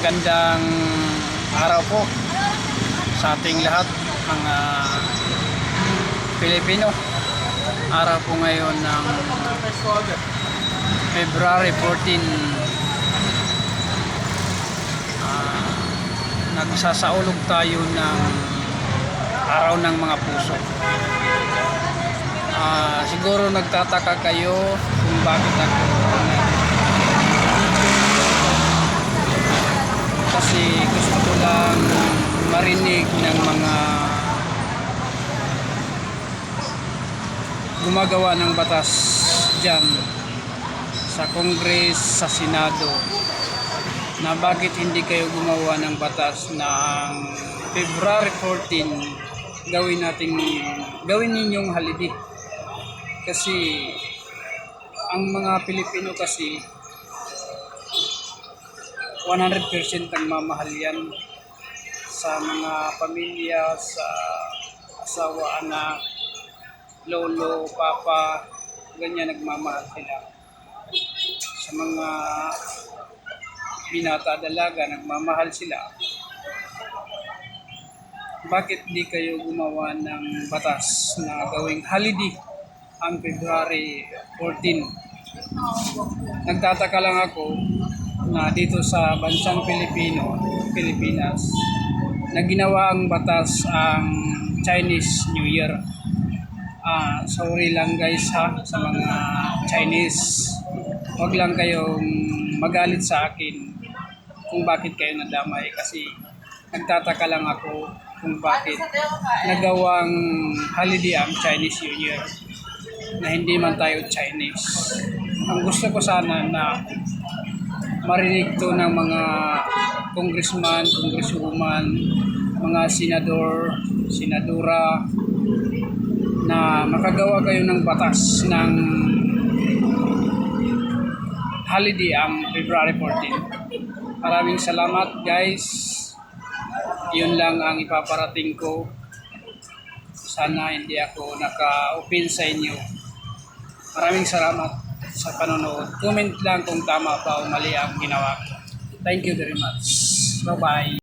Magandang araw po sa ating lahat mga Pilipino. Araw po ngayon ng February 14. Nagsasaulog tayo ng araw ng mga puso. Siguro nagtataka kayo kung bakit ako kasi gusto ko lang marinig ng mga gumagawa ng batas dyan sa Congress, sa Senado, na bakit hindi kayo gumawa ng batas na ang February 14 gawin ninyong holiday. Kasi ang mga Pilipino kasi 100% ang mamahal yan sa mga pamilya, sa asawa, anak, lolo, papa, ganyan nagmamahal sila. Sa mga binata, dalaga, nagmamahal sila. Bakit di kayo gumawa ng batas na gawing holiday ang February 14? Nagtataka lang ako na dito sa bansang Pilipinas, na ginawa ang batas ang Chinese New Year. Sorry lang guys sa mga Chinese. Huwag lang kayong magalit sa akin kung bakit kayo nadamay, kasi nagtataka lang ako kung bakit nagawang holiday ang Chinese New Year na hindi man tayo Chinese. Ang gusto ko sana na marinig to ng mga congressman, congresswoman, mga senador, senadora, na makagawa kayo ng batas ng holiday ang February 14. Maraming salamat guys. Yun lang ang ipaparating ko. Sana hindi ako naka-open sa inyo. Maraming salamat sa panonood. Comment lang kung tama ba o mali ang ginawa ko. Thank you very much. Bye-bye.